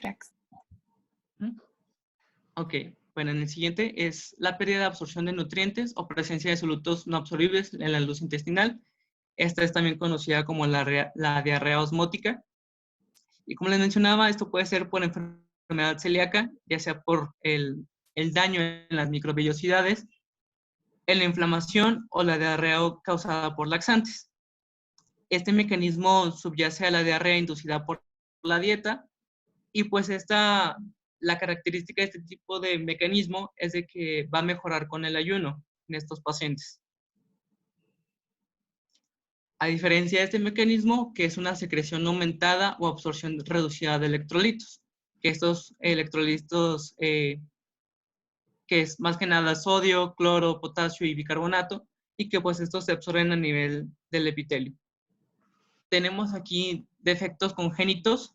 cracks. Ok, bueno, en el siguiente es la pérdida de absorción de nutrientes o presencia de solutos no absorbibles en la luz intestinal. Esta es también conocida como la diarrea osmótica. Y como les mencionaba, esto puede ser por enfermedad celíaca, ya sea por el daño en las microvellosidades, en la inflamación o la diarrea causada por laxantes. Este mecanismo subyace a la diarrea inducida por la dieta y pues la característica de este tipo de mecanismo es de que va a mejorar con el ayuno en estos pacientes. A diferencia de este mecanismo, que es una secreción aumentada o absorción reducida de electrolitos, que estos electrolitos, que es más que nada sodio, cloro, potasio y bicarbonato, y que pues estos se absorben a nivel del epitelio. Tenemos aquí defectos congénitos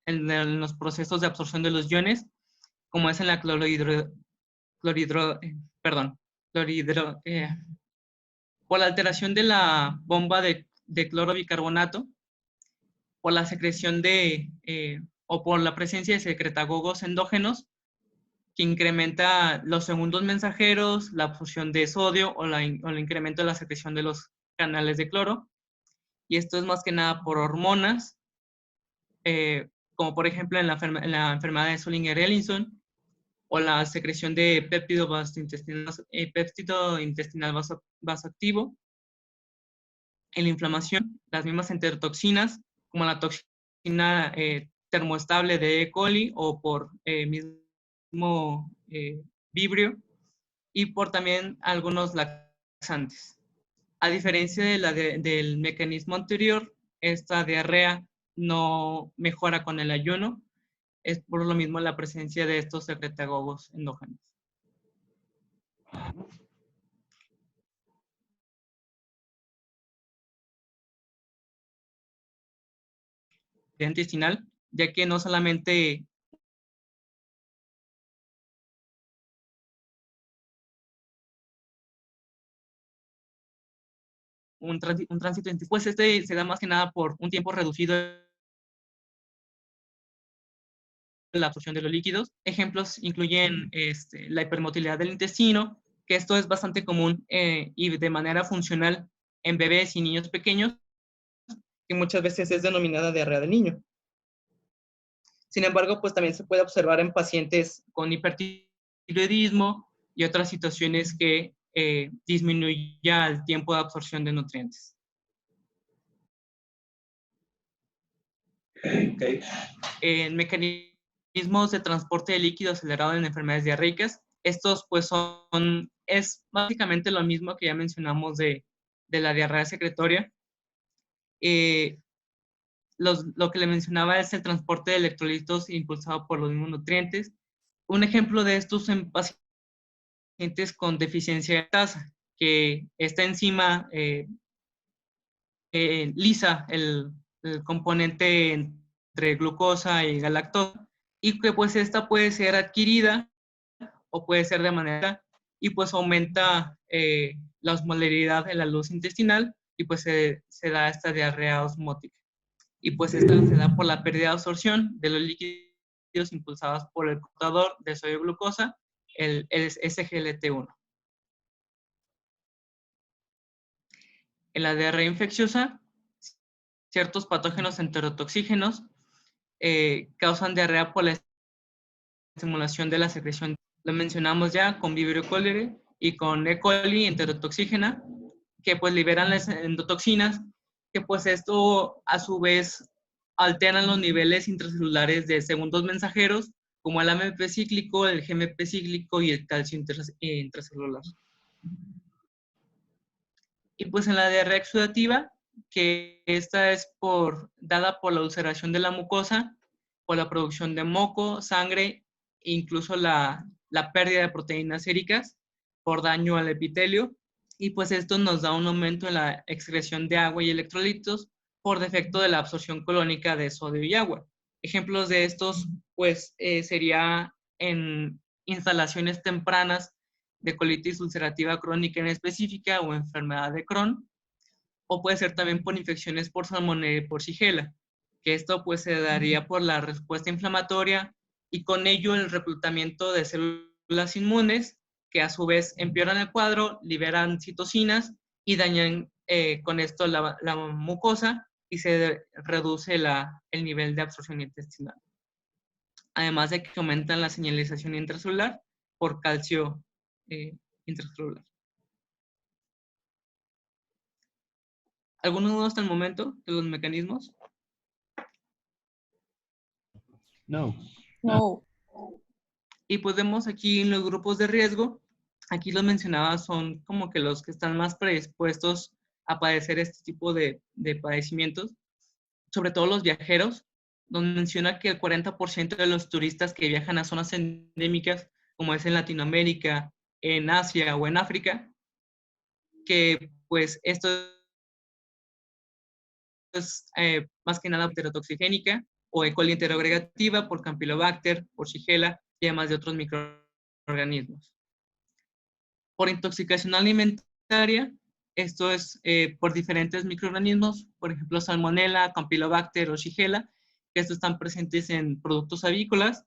en los procesos de absorción de los iones, como es en la por la alteración de la bomba de cloro bicarbonato, por la secreción o por la presencia de secretagogos endógenos, que incrementa los segundos mensajeros, la absorción de sodio o el incremento de la secreción de los canales de cloro. Y esto es más que nada por hormonas, como por ejemplo en la enfermedad de Zollinger-Ellison, o la secreción de péptido intestinal vasoactivo. En la inflamación, las mismas enterotoxinas, como la toxina termoestable de E. coli o por mismo vibrio, y por también algunos laxantes. A diferencia del mecanismo anterior, esta diarrea no mejora con el ayuno, es por lo mismo la presencia de estos secretagogos endógenos. Intestinal, ya que no solamente un tránsito, pues se da más que nada por un tiempo reducido de la absorción de los líquidos. Ejemplos incluyen la hipermotilidad del intestino, que esto es bastante común y de manera funcional en bebés y niños pequeños, que muchas veces es denominada diarrea del niño. Sin embargo, pues también se puede observar en pacientes con hipertiroidismo y otras situaciones que disminuya el tiempo de absorción de nutrientes. Okay. En mecanismos de transporte de líquido acelerado en enfermedades diarreicas, estos pues es básicamente lo mismo que ya mencionamos de la diarrea secretoria. Lo que le mencionaba es el transporte de electrolitos impulsado por los mismos nutrientes. Un ejemplo de estos en pacientes con deficiencia de tasa, que esta enzima lisa el componente entre glucosa y galactosa, y que pues esta puede ser adquirida o puede ser de manera, y pues aumenta la osmolaridad en la luz intestinal, y pues se da esta diarrea osmótica. Y pues esta se da por la pérdida de absorción de los líquidos impulsados por el portador de sodio glucosa, el SGLT1. En la diarrea infecciosa, ciertos patógenos enterotoxígenos causan diarrea por la estimulación de la secreción. Lo mencionamos ya con Vibrio cholerae y con E. coli enterotoxígena, que pues liberan las endotoxinas, que pues esto a su vez alteran los niveles intracelulares de segundos mensajeros, como el AMP cíclico, el GMP cíclico y el calcio intracelular. Y pues en la diarrea exudativa, que esta es dada por la ulceración de la mucosa, por la producción de moco, sangre, e incluso la pérdida de proteínas séricas por daño al epitelio. Y pues esto nos da un aumento en la excreción de agua y electrolitos por defecto de la absorción colónica de sodio y agua. Ejemplos de estos, pues, sería en instalaciones tempranas de colitis ulcerativa crónica en específica o enfermedad de Crohn, o puede ser también por infecciones por salmonella y por shigella, que esto pues se daría por la respuesta inflamatoria y con ello el reclutamiento de células inmunes que a su vez empeoran el cuadro, liberan citocinas y dañan con esto la mucosa y se reduce el nivel de absorción intestinal. Además de que aumentan la señalización intracelular por calcio intracelular. ¿Alguno duda hasta el momento de los mecanismos? No. No. Y pues vemos aquí en los grupos de riesgo, aquí los mencionaba, son como que los que están más predispuestos a padecer este tipo de padecimientos, sobre todo los viajeros, donde menciona que el 40% de los turistas que viajan a zonas endémicas, como es en Latinoamérica, en Asia o en África, que pues esto es más que nada enterotoxigénica o E. coli enterogregativa por Campylobacter, por Shigella y además de otros microorganismos. Por intoxicación alimentaria, esto es por diferentes microorganismos, por ejemplo, Salmonella, Campylobacter o Shigella, que estos están presentes en productos avícolas,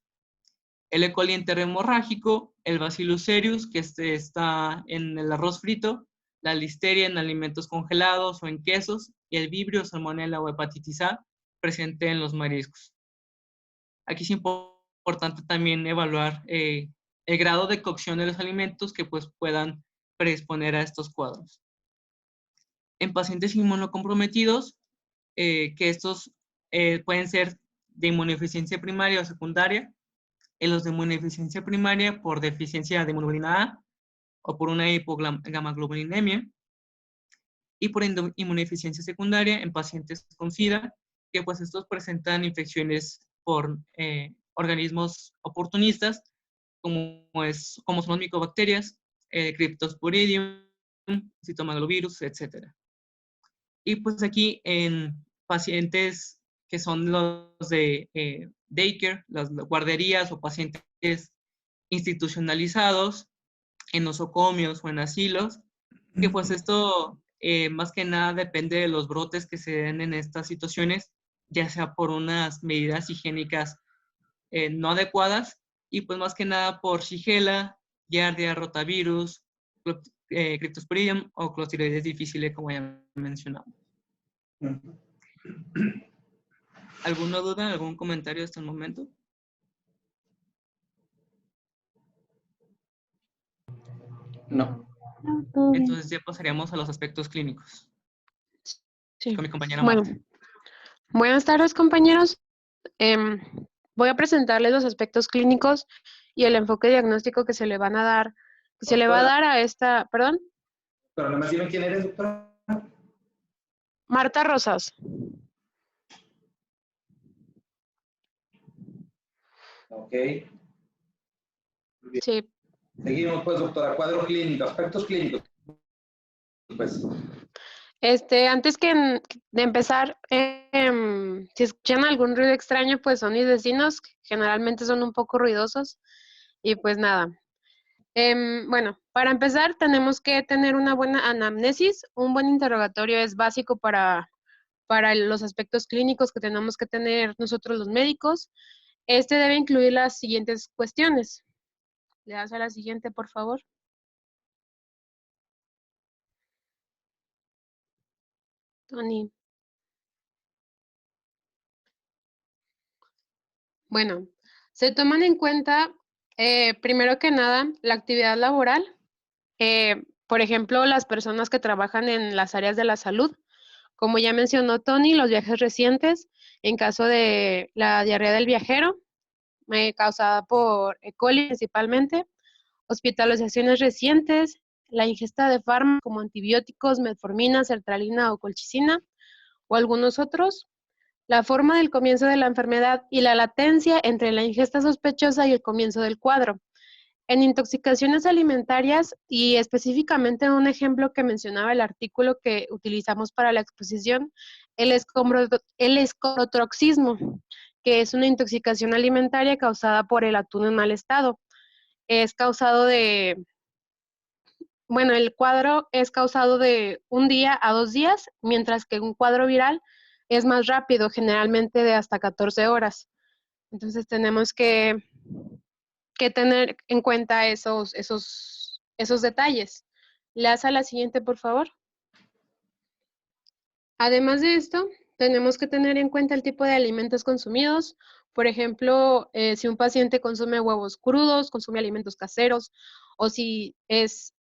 el E. coli enterohemorrágico, el Bacillus cereus, que está en el arroz frito, la listeria en alimentos congelados o en quesos, y el vibrio, salmonella o hepatitis A, presente en los mariscos. Aquí es importante también evaluar el grado de cocción de los alimentos que pues, puedan predisponer a estos cuadros. En pacientes inmunocomprometidos, que estos pueden ser de inmunodeficiencia primaria o secundaria, en los de inmunodeficiencia primaria por deficiencia de hemoglobina A o por una hipogamaglobulinemia, y por inmunodeficiencia secundaria en pacientes con SIDA, que pues estos presentan infecciones por organismos oportunistas, como son las micobacterias, Cryptosporidium, citomegalovirus, etc. Y pues aquí en pacientes que son los de daycare, las guarderías o pacientes institucionalizados en nosocomios o en asilos, que pues esto más que nada depende de los brotes que se den en estas situaciones, ya sea por unas medidas higiénicas no adecuadas y pues más que nada por Shigella, Giardia, rotavirus, Cryptosporidium o Clostridium difficile, como ya mencionamos. ¿Alguna duda, algún comentario hasta el momento? No. Entonces ya pasaríamos a los aspectos clínicos. Sí. Con mi compañera Bueno, Marta. buenas tardes, compañeros. Voy a presentarles los aspectos clínicos y el enfoque diagnóstico que se le van a dar, que se le va a dar a esta, perdón, Pero nada más dime quién eres, doctora. Marta Rosas. Ok. Sí. Seguimos, pues, doctora. Cuadro clínico, aspectos clínicos. Pues. Antes de empezar, si escuchan algún ruido extraño, pues son mis vecinos, que generalmente son un poco ruidosos. Y pues nada. Bueno, para empezar tenemos que tener una buena anamnesis. Un buen interrogatorio es básico para los aspectos clínicos que tenemos que tener nosotros los médicos. Este debe incluir las siguientes cuestiones. Le das a la siguiente, por favor. Tony. Bueno, se toman en cuenta, primero que nada, la actividad laboral. Por ejemplo, las personas que trabajan en las áreas de la salud. Como ya mencionó Tony, los viajes recientes, en caso de la diarrea del viajero, causada por E. coli principalmente, hospitalizaciones recientes, la ingesta de fármacos como antibióticos, metformina, sertralina o colchicina, o algunos otros, la forma del comienzo de la enfermedad y la latencia entre la ingesta sospechosa y el comienzo del cuadro. En intoxicaciones alimentarias, y específicamente un ejemplo que mencionaba el artículo que utilizamos para la exposición, el escrotroxismo, que es una intoxicación alimentaria causada por el atún en mal estado. Es causado de, bueno, el cuadro es causado de 1 día a 2 días, mientras que un cuadro viral es más rápido, generalmente de hasta 14 horas. Entonces tenemos que tener en cuenta esos detalles. Le das a la siguiente, por favor. Además de esto, tenemos que tener en cuenta el tipo de alimentos consumidos. Por ejemplo, si un paciente consume huevos crudos, consume alimentos caseros, o si es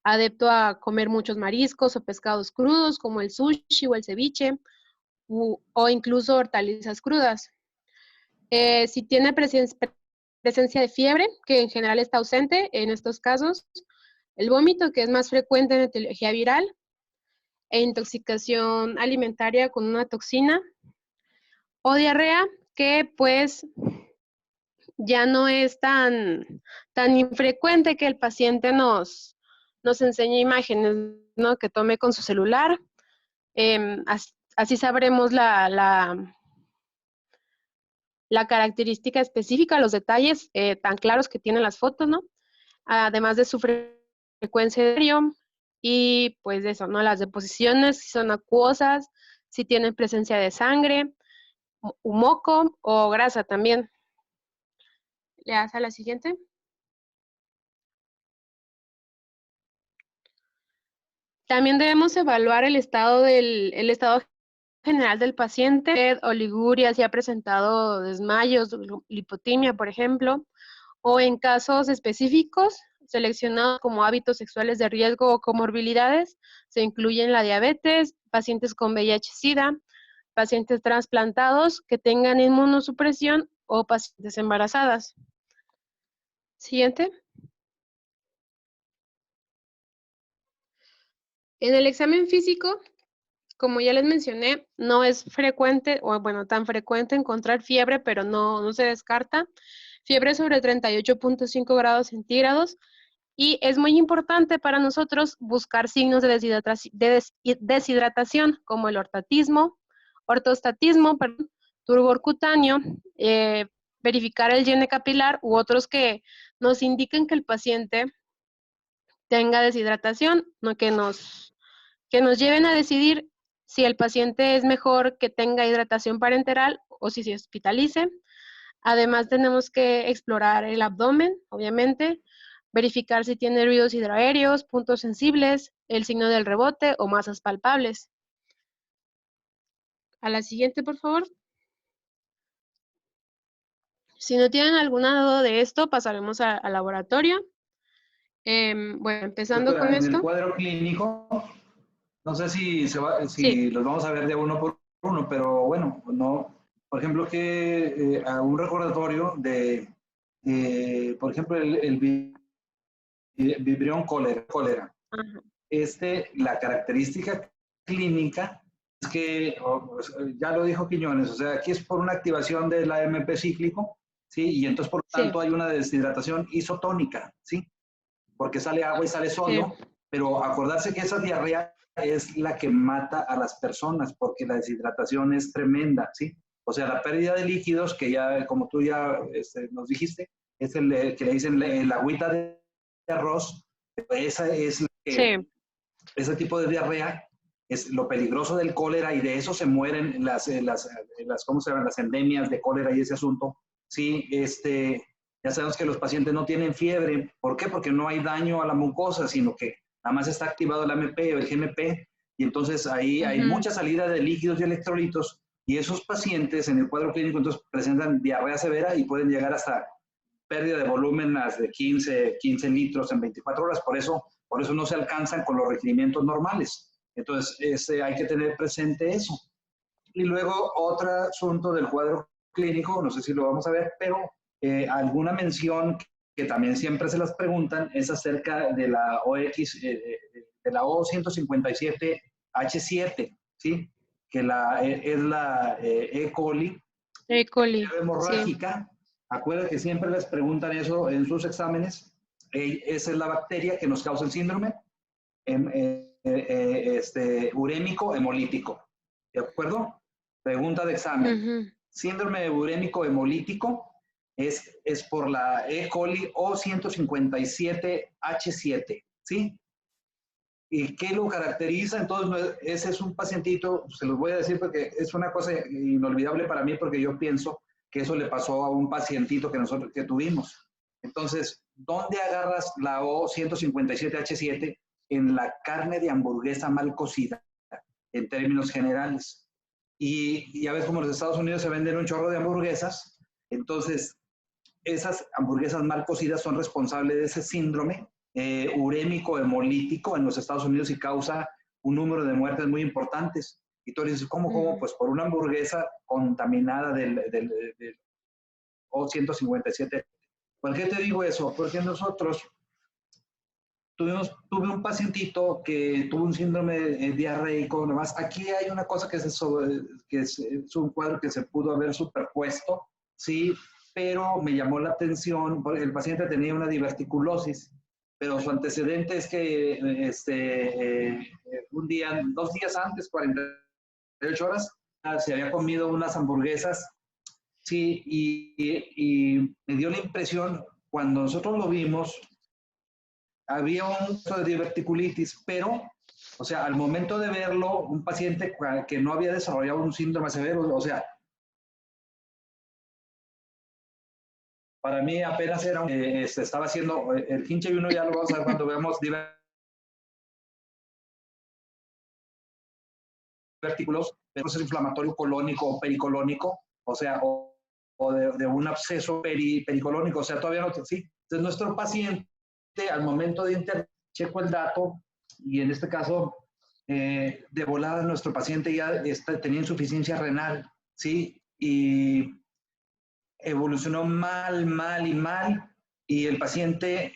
adepto a comer muchos mariscos o pescados crudos, como el sushi o el ceviche, o incluso hortalizas crudas. Si tiene presencia de fiebre, que en general está ausente en estos casos, el vómito, que es más frecuente en etiología viral, e intoxicación alimentaria con una toxina, o diarrea, que pues ya no es tan infrecuente que el paciente nos enseñe imágenes, ¿no? Que tome con su celular. Así sabremos la característica específica, los detalles tan claros que tienen las fotos, ¿no? Además de su frecuencia de diario y pues eso, ¿no? Las deposiciones, si son acuosas, si tienen presencia de sangre, moco o grasa también. ¿Le das a la siguiente? También debemos evaluar el estado general del paciente, oliguria, si ha presentado desmayos, lipotimia, por ejemplo, o en casos específicos seleccionados como hábitos sexuales de riesgo o comorbilidades, se incluyen la diabetes, pacientes con VIH-Sida, pacientes trasplantados que tengan inmunosupresión o pacientes embarazadas. Siguiente. En el examen físico, como ya les mencioné, no es frecuente, o bueno, tan frecuente encontrar fiebre, pero no se descarta. Fiebre sobre 38.5 grados centígrados. Y es muy importante para nosotros buscar signos de deshidratación, como el ortostatismo, turgor cutáneo, verificar el llene capilar u otros que nos indiquen que el paciente tenga deshidratación, ¿no? que nos lleven a decidir si el paciente es mejor que tenga hidratación parenteral o si se hospitalice. Además, tenemos que explorar el abdomen, obviamente, verificar si tiene ruidos hidroaéreos, puntos sensibles, el signo del rebote o masas palpables. A la siguiente, por favor. Si no tienen alguna duda de esto, pasaremos al laboratorio. Bueno, empezando Doctora, con en esto. el cuadro clínico, no sé si Sí. los vamos a ver de uno por uno, pero bueno, no. Por ejemplo, que a un recordatorio de, por ejemplo, el Vibrión cólera. Ajá. La característica clínica es que, ya lo dijo Quiñones, o sea, aquí es por una activación del AMP cíclico, ¿sí? Y entonces, por lo tanto, hay una deshidratación isotónica, ¿sí? Porque sale agua y sale sodio, sí. Pero acordarse que esa diarrea es la que mata a las personas, porque la deshidratación es tremenda, ¿sí? O sea, la pérdida de líquidos, que ya, como tú ya nos dijiste, es el que le dicen el agüita de arroz, esa es la que, sí. Ese tipo de diarrea es lo peligroso del cólera y de eso se mueren ¿cómo se llaman? Las endemias de cólera y ese asunto. Sí, ya sabemos que los pacientes no tienen fiebre. ¿Por qué? Porque no hay daño a la mucosa, sino que nada más está activado el AMP o el GMP y entonces ahí hay mucha salida de líquidos y electrolitos y esos pacientes en el cuadro clínico entonces presentan diarrea severa y pueden llegar hasta pérdida de volumen de 15 litros en 24 horas. Por eso no se alcanzan con los requerimientos normales. Entonces, hay que tener presente eso. Y luego, otro asunto del cuadro clínico, no sé si lo vamos a ver, pero alguna mención que también siempre se las preguntan es acerca de la OX, de la O157H7, ¿sí? Que es la E. coli. E. coli. Hemorrágica. Sí. Acuérdense que siempre les preguntan eso en sus exámenes. Esa es la bacteria que nos causa el síndrome urémico hemolítico. ¿De acuerdo? Pregunta de examen. Síndrome urémico hemolítico es por la E. coli O157H7. ¿Sí? ¿Y qué lo caracteriza? Entonces, ese es un pacientito, se los voy a decir porque es una cosa inolvidable para mí, porque yo pienso que eso le pasó a un pacientito que nosotros que tuvimos. Entonces, ¿dónde agarras la O157H7? En la carne de hamburguesa mal cocida, en términos generales. Y ya ves como en los Estados Unidos se venden un chorro de hamburguesas, entonces esas hamburguesas mal cocidas son responsables de ese síndrome urémico hemolítico en los Estados Unidos y causa un número de muertes muy importantes. Y tú dices, ¿cómo? Pues por una hamburguesa contaminada del O157. ¿Por qué te digo eso? Porque nosotros tuve un pacientito que tuvo un síndrome diarreico, nomás. Aquí hay una cosa que es un cuadro que se pudo haber superpuesto, sí, pero me llamó la atención, porque el paciente tenía una diverticulosis, pero su antecedente es que un día, 2 días antes, 48 horas, se había comido unas hamburguesas, sí, y me dio la impresión, cuando nosotros lo vimos, había un caso de diverticulitis, pero, o sea, al momento de verlo, un paciente que no había desarrollado un síndrome severo, o sea, para mí apenas era, estaba haciendo el hinche y uno ya lo vamos a ver cuando veamos divertículos, proceso inflamatorio colónico o pericolónico, o sea, o de un absceso pericolónico, o sea, todavía no, sí. Entonces, nuestro paciente, al momento de intervenir, checo el dato, y en este caso, de volada, nuestro paciente ya tenía insuficiencia renal, ¿sí? Y evolucionó mal, y el paciente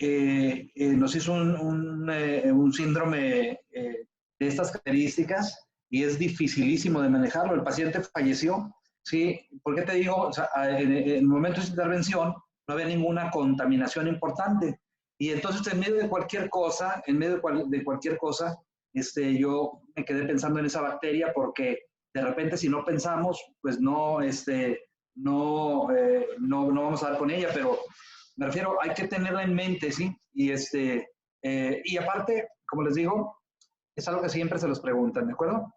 nos hizo un síndrome de estas características, y es dificilísimo de manejarlo. El paciente falleció, ¿sí? ¿Por qué te digo? O sea, en el momento de intervención no había ninguna contaminación importante. Y entonces, en medio de cualquier cosa, yo me quedé pensando en esa bacteria, porque de repente, si no pensamos, pues no vamos a dar con ella, pero me refiero, hay que tenerla en mente, ¿sí? Y aparte, como les digo, es algo que siempre se los preguntan, ¿de acuerdo?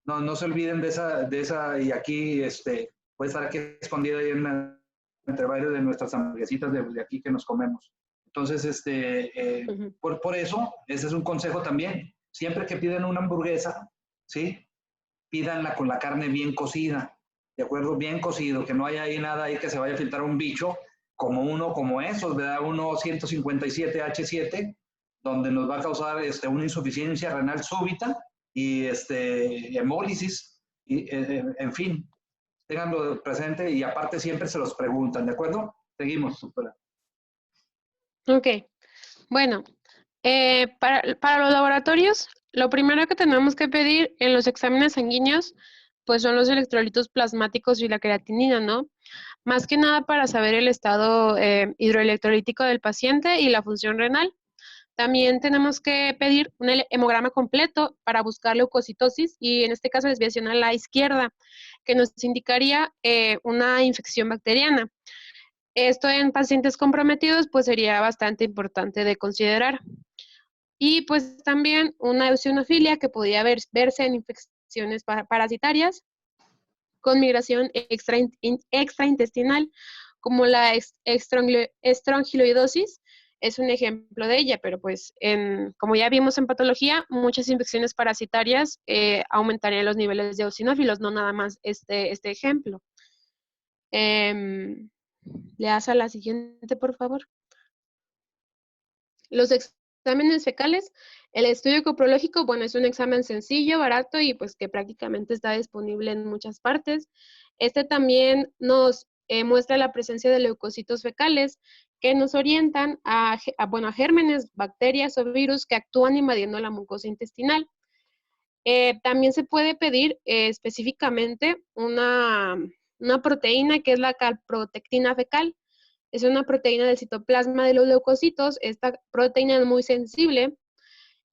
No se olviden de esa, y aquí puede estar aquí escondida ahí entre varias de nuestras hamburguesitas de aquí que nos comemos. Entonces, por eso, ese es un consejo también. Siempre que piden una hamburguesa, ¿sí? Pídanla con la carne bien cocida, ¿de acuerdo? Bien cocido, que no haya ahí nada ahí que se vaya a filtrar un bicho, como esos, ¿verdad? Uno 157H7, donde nos va a causar una insuficiencia renal súbita y hemólisis, y, en fin, ténganlo presente, y aparte siempre se los preguntan, ¿de acuerdo? Seguimos, doctora. Ok, bueno, para los laboratorios, lo primero que tenemos que pedir en los exámenes sanguíneos, pues son los electrolitos plasmáticos y la creatinina, ¿no? Más que nada para saber el estado hidroelectrolítico del paciente y la función renal. También tenemos que pedir un hemograma completo para buscar leucocitosis y en este caso desviación a la izquierda, que nos indicaría una infección bacteriana. Esto en pacientes comprometidos pues sería bastante importante de considerar. Y pues también una eosinofilia que podría verse en infecciones parasitarias con migración extraintestinal, como la estrongiloidosis, es un ejemplo de ella, pero pues como ya vimos en patología, muchas infecciones parasitarias aumentarían los niveles de eosinófilos, no nada más este ejemplo. Le das a la siguiente, por favor. Los exámenes fecales, el estudio coprológico, bueno, es un examen sencillo, barato y pues que prácticamente está disponible en muchas partes. Este también nos muestra la presencia de leucocitos fecales que nos orientan a gérmenes, bacterias o virus que actúan invadiendo la mucosa intestinal. También se puede pedir específicamente una proteína que es la calprotectina fecal. Es una proteína del citoplasma de los leucocitos. Esta proteína es muy sensible.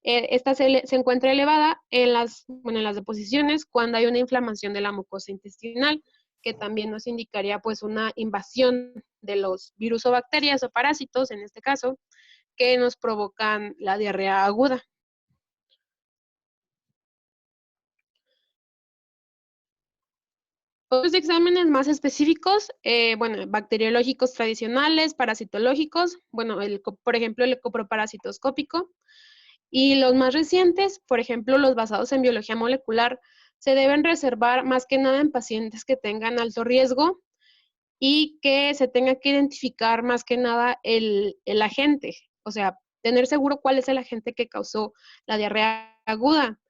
Esta se encuentra elevada en las deposiciones cuando hay una inflamación de la mucosa intestinal, que también nos indicaría pues una invasión de los virus o bacterias o parásitos, en este caso, que nos provocan la diarrea aguda. Otros exámenes más específicos, bueno, bacteriológicos tradicionales, parasitológicos, bueno, por ejemplo, el coproparasitoscópico. Y los más recientes, por ejemplo, los basados en biología molecular, se deben reservar más que nada en pacientes que tengan alto riesgo y que se tenga que identificar más que nada el agente, o sea, tener seguro cuál es el agente que causó la diarrea aguda,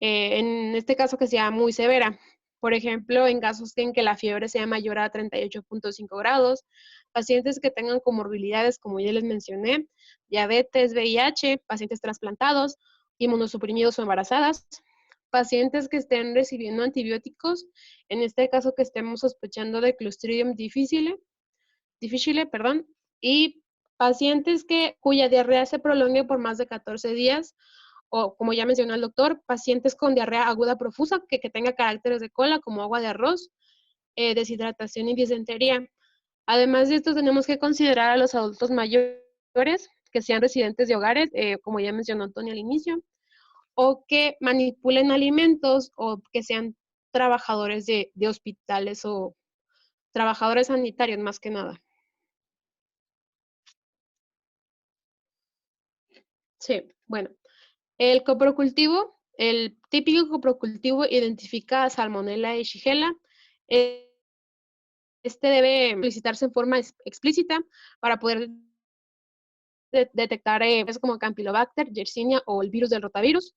en este caso que sea muy severa. Por ejemplo, en casos en que la fiebre sea mayor a 38.5 grados, pacientes que tengan comorbilidades, como ya les mencioné, diabetes, VIH, pacientes trasplantados, inmunosuprimidos o embarazadas, pacientes que estén recibiendo antibióticos, en este caso que estemos sospechando de Clostridium difficile, perdón, y pacientes cuya diarrea se prolongue por más de 14 días, o como ya mencionó el doctor, pacientes con diarrea aguda profusa que tenga caracteres de cola como agua de arroz, deshidratación y disentería. Además de esto, tenemos que considerar a los adultos mayores que sean residentes de hogares, como ya mencionó Antonio al inicio, o que manipulen alimentos o que sean trabajadores de hospitales o trabajadores sanitarios más que nada. Sí, bueno. El coprocultivo, el típico coprocultivo identifica Salmonella y Shigella. Este debe solicitarse en forma explícita para poder detectar como Campylobacter, Yersinia o el virus del rotavirus,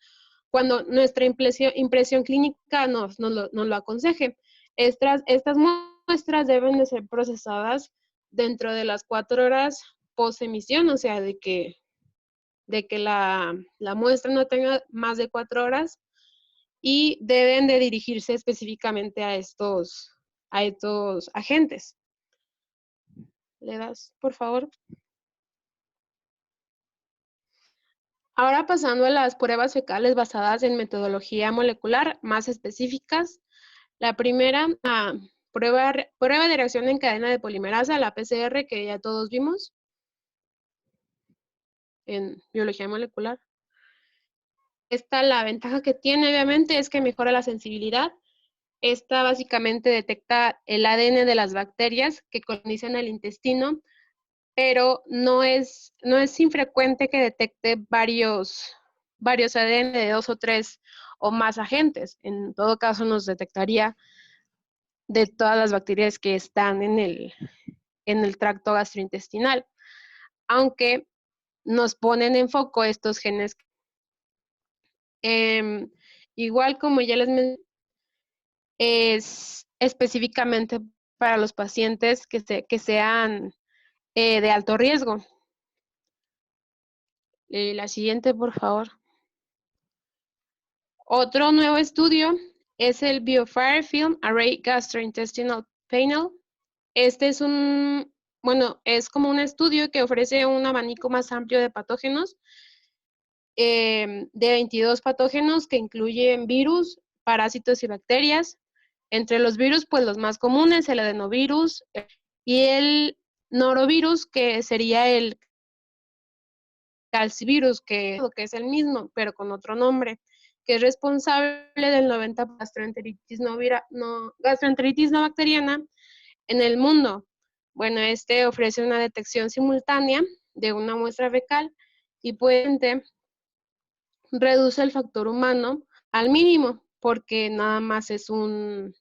cuando nuestra impresión clínica nos lo aconseje. Estas muestras deben de ser procesadas dentro de las 4 horas post-emisión, o sea, de que la muestra no tenga más de 4 horas y deben de dirigirse específicamente a estos agentes. ¿Le das, por favor? Ahora pasando a las pruebas fecales basadas en metodología molecular más específicas. La primera, prueba de reacción en cadena de polimerasa, la PCR, que ya todos vimos en biología molecular. Esta, la ventaja que tiene, obviamente, es que mejora la sensibilidad. Esta básicamente detecta el ADN de las bacterias que colonizan el intestino, pero no es infrecuente que detecte varios ADN de 2 o 3 o más agentes. En todo caso, nos detectaría de todas las bacterias que están en el tracto gastrointestinal, aunque nos ponen en foco estos genes. Igual como ya les mencioné, es específicamente para los pacientes que sean de alto riesgo. La siguiente, por favor. Otro nuevo estudio es el BioFire Film Array Gastrointestinal Panel. Este es es como un estudio que ofrece un abanico más amplio de patógenos, de 22 patógenos que incluyen virus, parásitos y bacterias. Entre los virus, pues los más comunes, el adenovirus y el norovirus, que sería el calcivirus, que es el mismo, pero con otro nombre, que es responsable del 90% de gastroenteritis no bacteriana en el mundo. Bueno, este ofrece una detección simultánea de una muestra fecal y puede reduce el factor humano al mínimo, porque nada más es un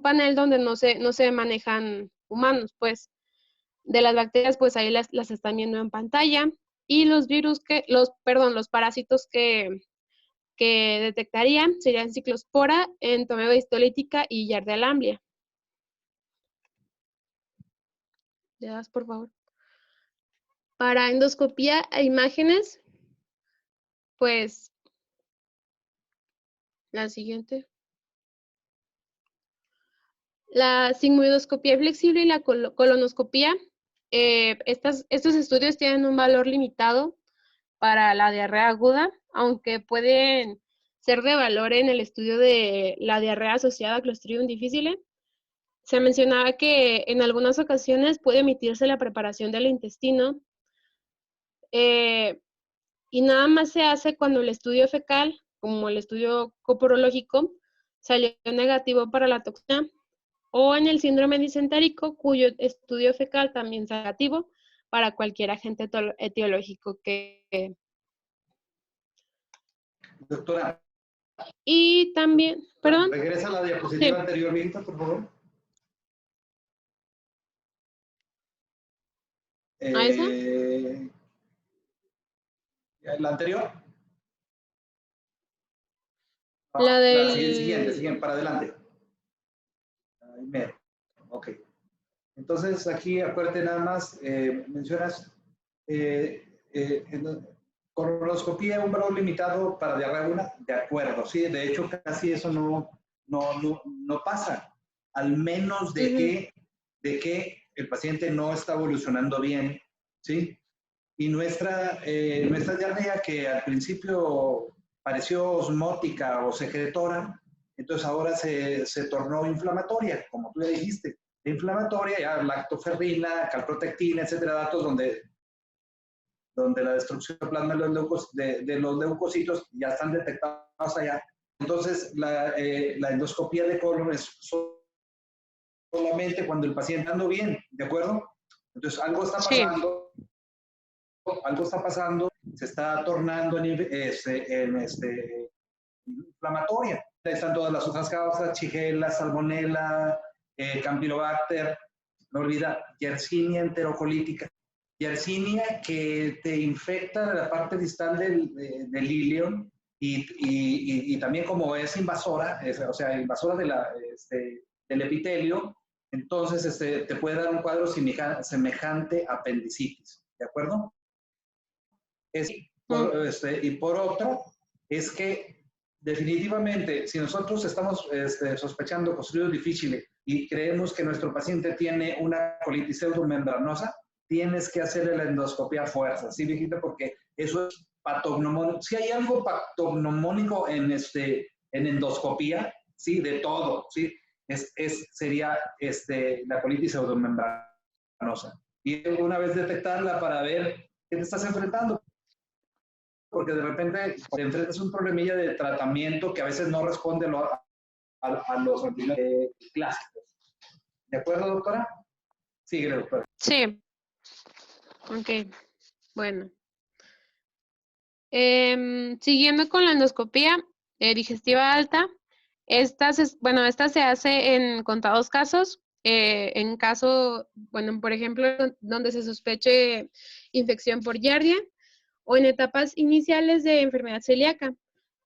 panel donde no se manejan humanos, pues. De las bacterias, pues ahí las están viendo en pantalla. Y los virus los parásitos que detectarían serían Ciclospora, Entomeba histolítica y Yardia lamblia. ¿Le das, por favor? Para endoscopía e imágenes, pues, la siguiente. La sigmoidoscopía flexible y la colonoscopía, estos estudios tienen un valor limitado para la diarrea aguda, aunque pueden ser de valor en el estudio de la diarrea asociada a Clostridium difficile. Se mencionaba que en algunas ocasiones puede emitirse la preparación del intestino y nada más se hace cuando el estudio fecal, como el estudio coprológico, salió negativo para la toxina, o en el síndrome disentérico, cuyo estudio fecal también salió negativo para cualquier agente etiológico que... Doctora. Y también, perdón. Regresa a la diapositiva sí. anterior, Víctor, por favor. ¿A esa? ¿La anterior? La del... Siguiente, para adelante. Ahí mero. Ok. Entonces, aquí, acuérdate nada más, mencionas colonoscopía, un valor limitado para diarrea aguda, de acuerdo, sí, de hecho, casi eso no pasa, al menos de que el paciente no está evolucionando bien, ¿sí? Y nuestra diarrea, que al principio pareció osmótica o secretora, entonces ahora se tornó inflamatoria, como tú ya dijiste. Inflamatoria, ya lactoferrina, calprotectina, etcétera, datos donde la destrucción de plasma de los leucocitos ya están detectados allá. Entonces, la endoscopía de colon es solamente cuando el paciente anda bien, ¿de acuerdo? Entonces, algo está pasando, se está tornando inflamatoria. Están todas las otras causas, Shigella, Salmonella, Campylobacter, no olvida, Yersinia enterocolítica. Yersinia que te infecta la parte distal del ilion y también como es invasora, o sea, invasora del epitelio, entonces te puede dar un cuadro semejante a apendicitis, ¿de acuerdo? Y por otro, es que definitivamente, si nosotros estamos sospechando clostridios difficile y creemos que nuestro paciente tiene una colitis pseudomembranosa, tienes que hacerle la endoscopia a fuerza, ¿sí, viejita? Porque eso es patognomónico. Si hay algo patognomónico en endoscopía, ¿sí? De todo, ¿sí? Sería la colitis pseudomembranosa. Y una vez detectarla para ver qué te estás enfrentando, porque de repente te enfrentas a un problemilla de tratamiento que a veces no responde a los antibióticos clásicos. ¿De acuerdo, doctora? Sigue, doctora. Sí. Ok, bueno. Siguiendo con la endoscopía digestiva alta, esta se hace en contados casos. En caso, bueno, por ejemplo, donde se sospeche infección por Giardia o en etapas iniciales de enfermedad celíaca.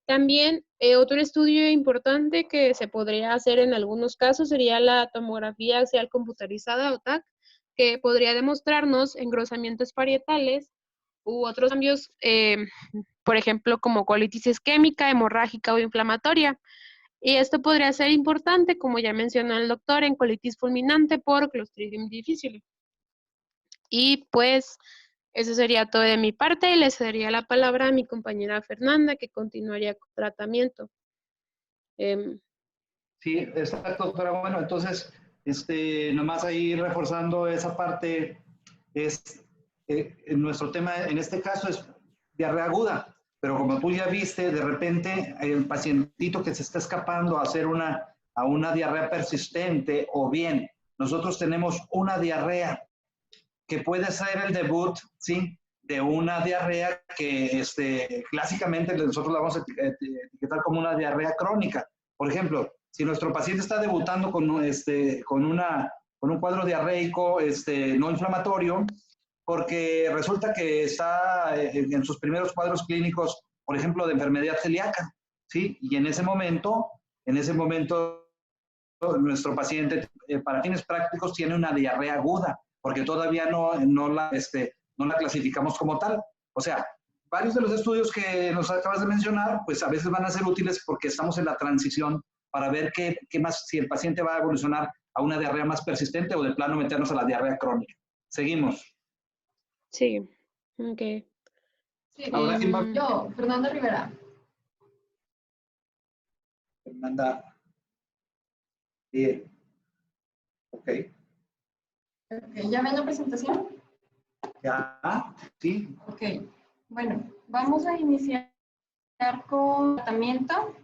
También otro estudio importante que se podría hacer en algunos casos sería la tomografía axial computarizada o TAC, que podría demostrarnos engrosamientos parietales u otros cambios, por ejemplo, como colitis isquémica, hemorrágica o inflamatoria. Y esto podría ser importante, como ya mencionó el doctor, en colitis fulminante por Clostridium difficile. Y pues eso sería todo de mi parte y le cedería la palabra a mi compañera Fernanda, que continuaría con tratamiento. Sí, exacto, doctora. Bueno, entonces, nomás ahí reforzando esa parte, nuestro tema en este caso es diarrea aguda, pero como tú ya viste, de repente hay un pacientito que se está escapando a hacer a una diarrea persistente, o bien nosotros tenemos una diarrea que puede ser el debut, ¿sí? De una diarrea que clásicamente nosotros la vamos a etiquetar como una diarrea crónica. Por ejemplo, si nuestro paciente está debutando con un cuadro diarreico no inflamatorio, porque resulta que está en sus primeros cuadros clínicos, por ejemplo, de enfermedad celíaca, ¿sí? Y en ese momento nuestro paciente, para fines prácticos, tiene una diarrea aguda, porque todavía no la clasificamos como tal. O sea, varios de los estudios que nos acabas de mencionar, pues a veces van a ser útiles porque estamos en la transición para ver qué más, si el paciente va a evolucionar a una diarrea más persistente o de plano meternos a la diarrea crónica. Seguimos. Sí, ok. Sí, Ahora, yo, Fernanda Rivera. Fernanda. Bien. Ok. ¿Ya ven la presentación? Ya, sí. Ok, bueno, vamos a iniciar con tratamiento.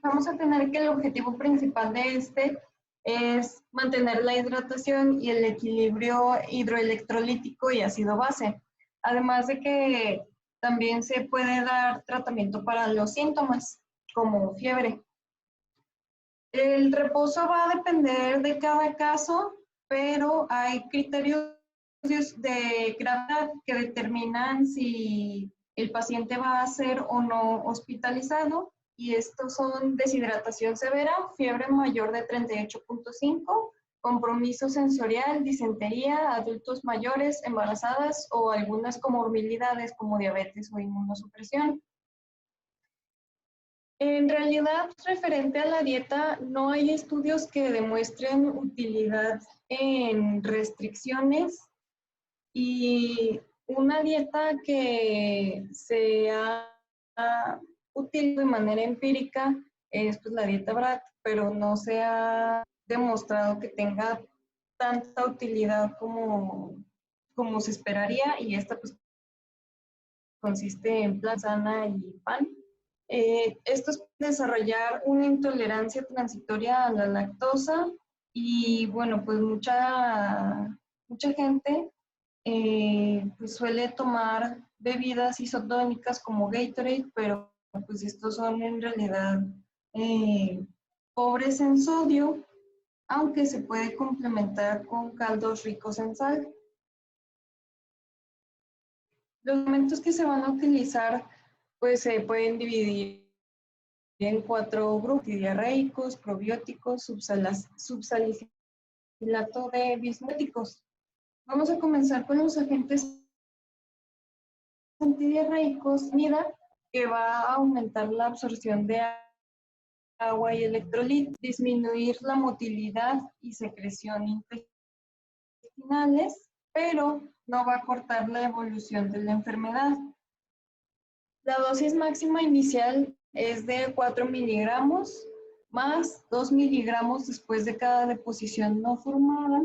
Vamos a tener que el objetivo principal de este es mantener la hidratación y el equilibrio hidroelectrolítico y ácido base. Además de que también se puede dar tratamiento para los síntomas, como fiebre. El reposo va a depender de cada caso, pero hay criterios de gravedad que determinan si el paciente va a ser o no hospitalizado, y estos son deshidratación severa, fiebre mayor de 38.5, compromiso sensorial, disentería, adultos mayores, embarazadas o algunas comorbilidades como diabetes o inmunosupresión. En realidad, referente a la dieta, no hay estudios que demuestren utilidad en restricciones, y una dieta que sea útil de manera empírica es pues, la dieta BRAT, pero no se ha demostrado que tenga tanta utilidad como se esperaría, y esta pues consiste en plan sana y pan. Esto es desarrollar una intolerancia transitoria a la lactosa, y bueno, pues mucha gente pues suele tomar bebidas isotónicas como Gatorade, pero pues estos son en realidad pobres en sodio, aunque se puede complementar con caldos ricos en sal. Los alimentos que se van a utilizar pues se pueden dividir en 4 grupos: diarreicos, probióticos, subsalicilato de bismutílicos. Vamos a comenzar con los agentes antidiarreicos, que va a aumentar la absorción de agua y electrolitos, disminuir la motilidad y secreción intestinales, pero no va a cortar la evolución de la enfermedad. La dosis máxima inicial es de 4 miligramos más 2 miligramos después de cada deposición no formada,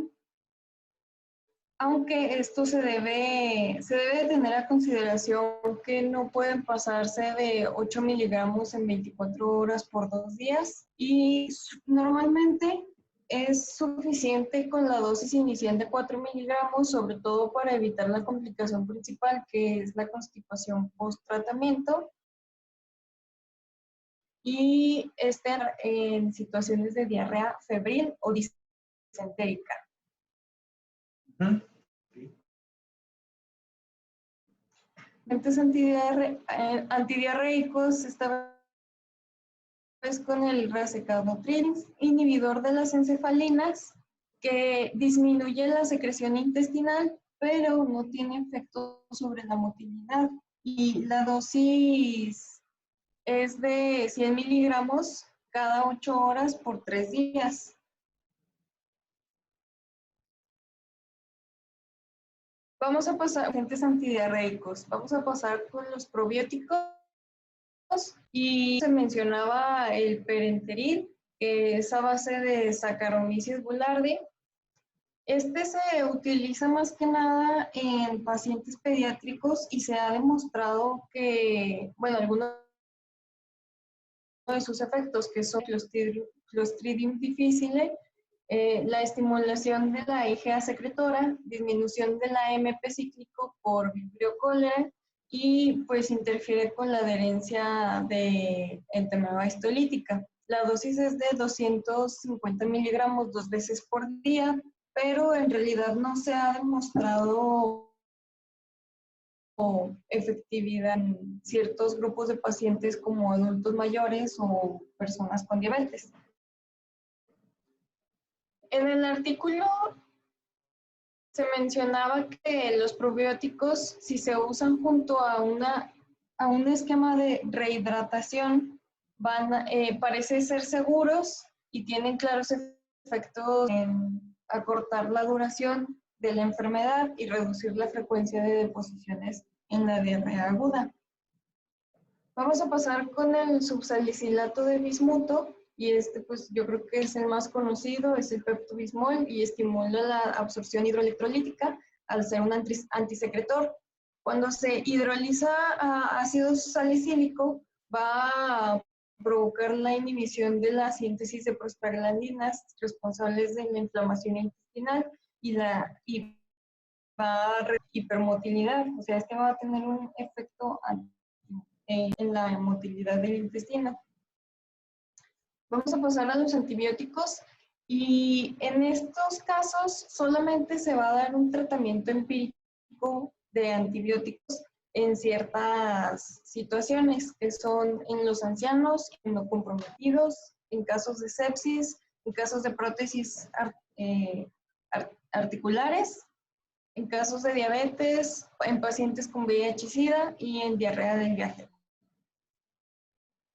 aunque esto se debe tener a consideración que no pueden pasarse de 8 miligramos en 24 horas por 2 días, y normalmente es suficiente con la dosis inicial de 4 miligramos, sobre todo para evitar la complicación principal, que es la constipación post-tratamiento, y en situaciones de diarrea febril o disentérica. Agentes antidiarreicos, esta vez con el racecadotril, inhibidor de las encefalinas, que disminuye la secreción intestinal, pero no tiene efecto sobre la motilidad. Y la dosis es de 100 miligramos cada 8 horas por 3 días. Vamos a pasar a agentes antidiarreicos. Vamos a pasar con los probióticos, y se mencionaba el perenteril, que es a base de Saccharomyces boulardii. Este se utiliza más que nada en pacientes pediátricos, y se ha demostrado que, bueno, algunos de sus efectos, que son Clostridium difficile, la estimulación de la IgA secretora, disminución de la AMP cíclico por Vibrio cholerae, y pues interfiere con la adherencia de entamoeba histolítica. La dosis es de 250 miligramos 2 veces por día, pero en realidad no se ha demostrado efectividad en ciertos grupos de pacientes como adultos mayores o personas con diabetes. En el artículo se mencionaba que los probióticos, si se usan junto a un esquema de rehidratación, parece ser seguros y tienen claros efectos en acortar la duración de la enfermedad y reducir la frecuencia de deposiciones en la diarrea aguda. Vamos a pasar con el subsalicilato de bismuto, y pues yo creo que es el más conocido, es el peptobismol, y estimula la absorción hidroelectrolítica al ser un antisecretor. Cuando se hidroliza a ácido salicílico, va a provocar la inhibición de la síntesis de prostaglandinas responsables de la inflamación intestinal y va a hipermotilidad, o sea, va a tener un efecto en la motilidad del intestino. Vamos a pasar a los antibióticos y en estos casos solamente se va a dar un tratamiento empírico de antibióticos en ciertas situaciones, que son en los ancianos, inmunocomprometidos, en casos de sepsis, en casos de prótesis articulares, en casos de diabetes, en pacientes con VIH-Sida y en diarrea del viaje.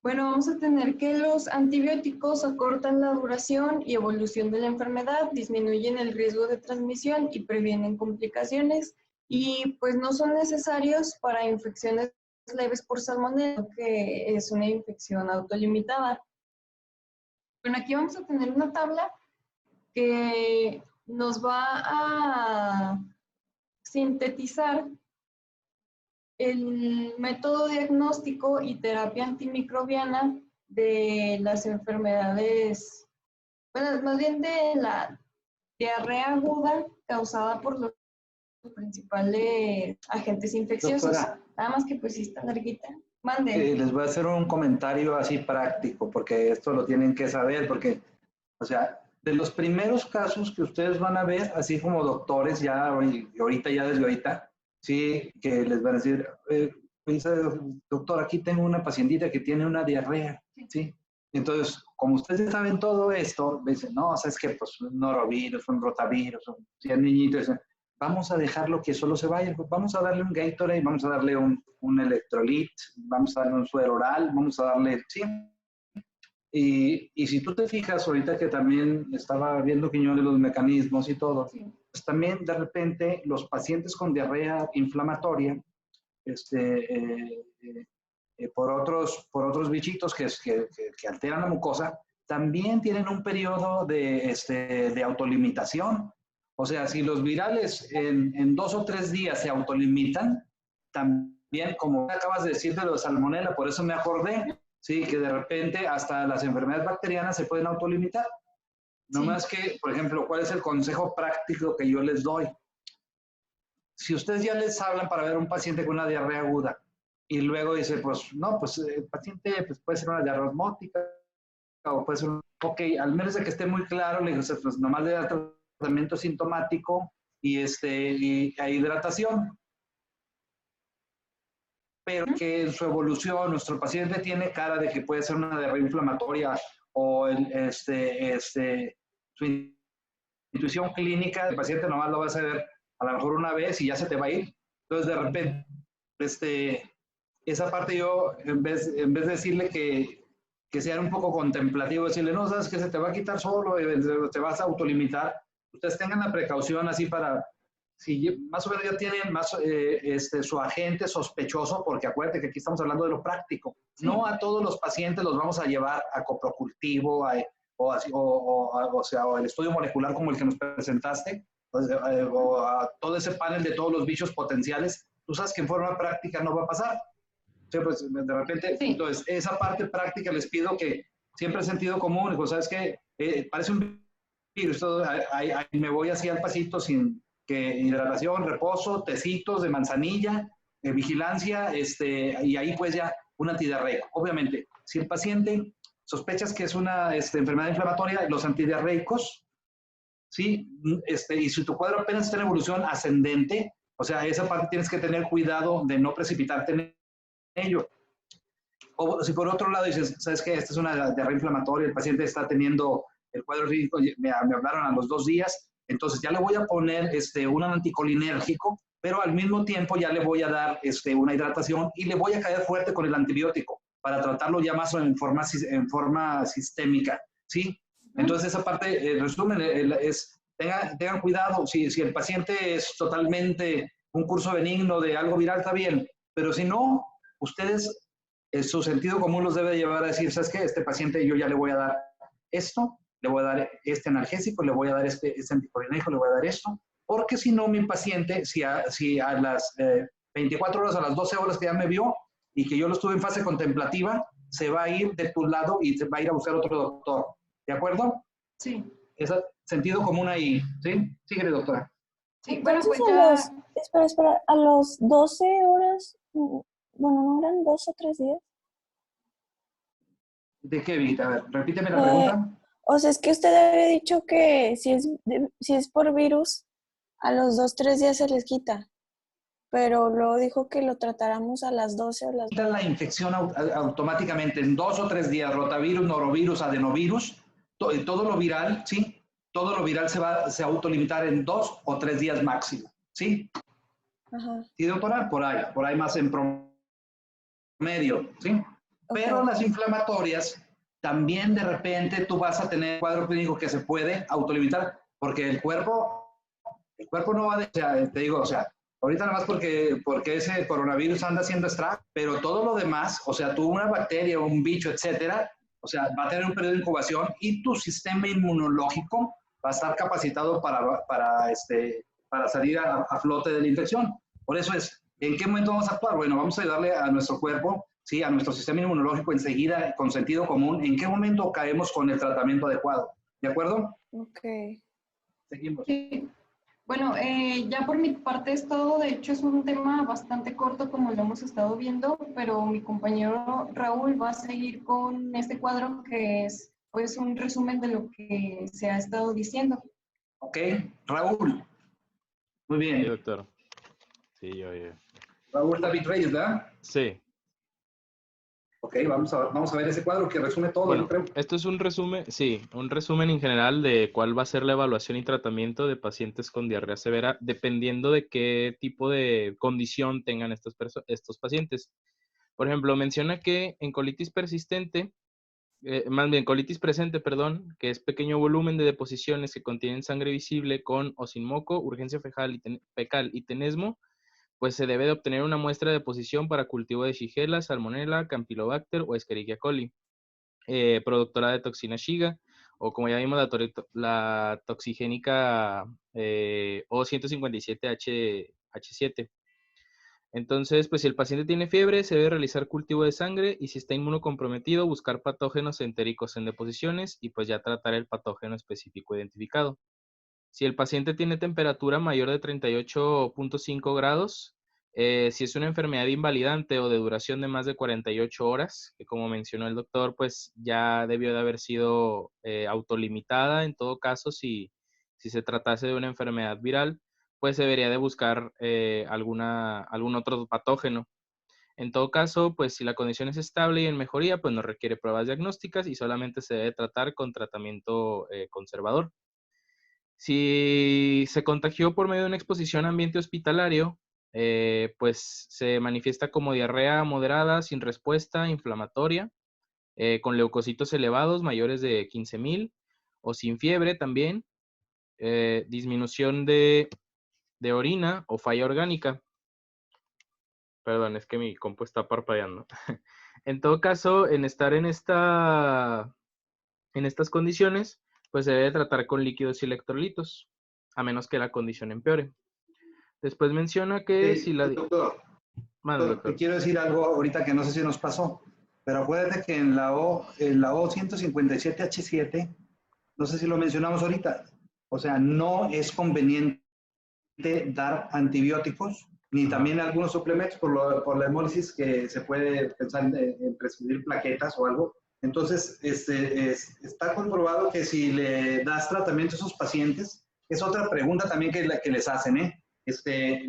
Bueno, vamos a tener que los antibióticos acortan la duración y evolución de la enfermedad, disminuyen el riesgo de transmisión y previenen complicaciones, y pues no son necesarios para infecciones leves por salmonela, que es una infección autolimitada. Bueno, aquí vamos a tener una tabla que nos va a sintetizar el método diagnóstico y terapia antimicrobiana de las enfermedades, bueno, más bien de la diarrea aguda causada por los principales agentes infecciosos. Doctora, nada más que pues sí está larguita. Mande. les voy a hacer un comentario así práctico, porque esto lo tienen que saber, porque, o sea, de los primeros casos que ustedes van a ver, así como doctores, ya ahorita, desde ahorita, sí, que les van a decir, doctor, aquí tengo una pacientita que tiene una diarrea, ¿sí? Entonces, como ustedes saben todo esto, dicen, no, ¿sabes qué? Pues un norovirus, un rotavirus, si el niñito, vamos a dejarlo que solo se vaya, vamos a darle un Gatorade, vamos a darle un electrolit, vamos a darle un suero oral, vamos a darle, sí. Y si tú te fijas, ahorita que también estaba viendo Quiñones los mecanismos y todo, sí, pues también de repente los pacientes con diarrea inflamatoria, por otros bichitos que alteran la mucosa, también tienen un periodo de autolimitación. O sea, si los virales en 2 o 3 días se autolimitan, también, como acabas de decir de lo de salmonela, por eso me acordé, sí, que de repente hasta las enfermedades bacterianas se pueden autolimitar. No más que, por ejemplo, ¿cuál es el consejo práctico que yo les doy? Si ustedes ya les hablan para ver a un paciente con una diarrea aguda y luego dice, pues, no, pues el paciente pues, puede ser una diarrea osmótica o puede ser ok, al menos de que esté muy claro, le digo, pues nomás le da tratamiento sintomático y hidratación. Pero que en su evolución nuestro paciente tiene cara de que puede ser una diarrea inflamatoria o su intuición clínica, el paciente nomás lo va a hacer a lo mejor una vez y ya se te va a ir. Entonces, de repente, esa parte yo, en vez de decirle que sea un poco contemplativo, decirle, no, sabes que se te va a quitar solo, te vas a autolimitar, ustedes tengan la precaución así para, si más o menos ya tienen más su agente sospechoso, porque acuérdate que aquí estamos hablando de lo práctico. Sí. No a todos los pacientes los vamos a llevar a coprocultivo o el estudio molecular como el que nos presentaste, o a todo ese panel de todos los bichos potenciales. Tú sabes que en forma práctica no va a pasar. O sea, pues de repente, sí. Entonces, esa parte práctica les pido que siempre sentido común, pues sabes que parece un virus, ahí me voy así al pasito sin que hidratación, reposo, tecitos de manzanilla, vigilancia, y ahí pues ya un antidiarreico. Obviamente, si el paciente sospechas que es una enfermedad inflamatoria, los antidiarreicos, ¿sí? Y si tu cuadro apenas está en evolución ascendente, o sea, esa parte tienes que tener cuidado de no precipitarte en ello. O si por otro lado dices, ¿sabes qué? Esta es una diarrea inflamatoria, el paciente está teniendo el cuadro clínico, me hablaron a los 2 días, entonces ya le voy a poner un anticolinérgico, pero al mismo tiempo ya le voy a dar una hidratación y le voy a caer fuerte con el antibiótico para tratarlo ya más en forma sistémica, ¿sí? Entonces esa parte, el resumen es, tengan cuidado, si el paciente es totalmente un curso benigno de algo viral, está bien, pero si no, ustedes, su sentido común los debe llevar a decir, ¿sabes qué? Este paciente yo ya le voy a dar esto, le voy a dar este analgésico, le voy a dar este anticolinérgico, le voy a dar esto, porque si no, mi paciente, si a las 24 horas, a las 12 horas que ya me vio y que yo lo estuve en fase contemplativa, se va a ir de tu lado y se va a ir a buscar otro doctor. ¿De acuerdo? Sí. Es sentido común ahí, ¿sí? Síguele, doctora. Sí, bueno, Entonces pues a ya... los, espera, a los 12 horas, bueno, ¿no eran 2 o 3 días? ¿De qué, Vita? A ver, repíteme la Eh, pregunta. o sea, es que usted había dicho que si es por virus, a los 2, 3 días se les quita, pero luego dijo que lo tratáramos a las 12 o las... La infección automáticamente en 2 o 3 días, rotavirus, norovirus, adenovirus, todo lo viral, ¿sí? Todo lo viral se autolimitar en 2 o 3 días máximo, ¿sí? Ajá, ¿Sí, doctora? Por ahí más en promedio, ¿sí? Pero ok. las inflamatorias, también de repente tú vas a tener un cuadro clínico que se puede autolimitar, porque el cuerpo no va o sea, te digo, o sea, ahorita nada más porque ese coronavirus anda haciendo estrago, pero todo lo demás, o sea, tú una bacteria, un bicho, etcétera, o sea, va a tener un periodo de incubación y tu sistema inmunológico va a estar capacitado para salir a flote de la infección. Por eso es, ¿en qué momento vamos a actuar? Bueno, vamos a ayudarle a nuestro cuerpo, sí, a nuestro sistema inmunológico enseguida, con sentido común, ¿en qué momento caemos con el tratamiento adecuado? ¿De acuerdo? Ok. Seguimos. Sí. Bueno, ya por mi parte es todo. De hecho, es un tema bastante corto como lo hemos estado viendo, pero mi compañero Raúl va a seguir con este cuadro que es pues un resumen de lo que se ha estado diciendo. Ok, Raúl. Muy Sí, bien. doctor. Sí, yo. Raúl David Reyes, ¿verdad? Sí. Ok, vamos a ver ese cuadro que resume todo, Bueno, yo creo. esto es un resumen, sí, un resumen en general de cuál va a ser la evaluación y tratamiento de pacientes con diarrea severa, dependiendo de qué tipo de condición tengan estos pacientes. Por ejemplo, menciona que en colitis persistente, más bien colitis presente, perdón, que es pequeño volumen de deposiciones que contienen sangre visible con o sin moco, urgencia fecal y tenesmo, pues se debe de obtener una muestra de deposición para cultivo de Shigella, Salmonella, Campylobacter o Escherichia coli, productora de toxina Shiga, o como ya vimos, la toxigénica O157H7. Entonces, pues si el paciente tiene fiebre, se debe realizar cultivo de sangre y si está inmunocomprometido, buscar patógenos entéricos en deposiciones y pues ya tratar el patógeno específico identificado. Si el paciente tiene temperatura mayor de 38.5 grados, si es una enfermedad invalidante o de duración de más de 48 horas, que como mencionó el doctor, pues ya debió de haber sido autolimitada. En todo caso, si se tratase de una enfermedad viral, pues se debería de buscar algún otro patógeno. En todo caso, pues si la condición es estable y en mejoría, pues no requiere pruebas diagnósticas y solamente se debe tratar con tratamiento conservador. Si se contagió por medio de una exposición a ambiente hospitalario, pues se manifiesta como diarrea moderada, sin respuesta, inflamatoria, con leucocitos elevados mayores de 15,000 o sin fiebre también, disminución de orina o falla orgánica. Perdón, es que mi compu está parpadeando. En todo caso, en estar en estas condiciones, pues se debe tratar con líquidos y electrolitos, a menos que la condición empeore. Después menciona que si la... Doctor, Mande, te doctor. quiero decir algo ahorita que no sé si nos pasó, pero acuérdate que en la O157H7, no sé si lo mencionamos ahorita, o sea, no es conveniente dar antibióticos, ni Ajá. también algunos suplementos por la hemólisis que se puede pensar en prescribir plaquetas o algo. Entonces, está comprobado que si le das tratamiento a esos pacientes, es otra pregunta también que les hacen, ¿eh?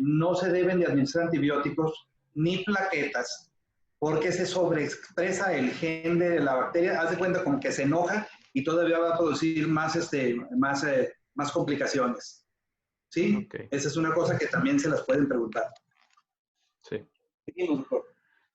No se deben de administrar antibióticos ni plaquetas, porque se sobreexpresa el gen de la bacteria. Haz de cuenta como que se enoja y todavía va a producir más complicaciones. ¿Sí? Ok, Esa es una cosa que también se las pueden preguntar. sí. Seguimos, doctor.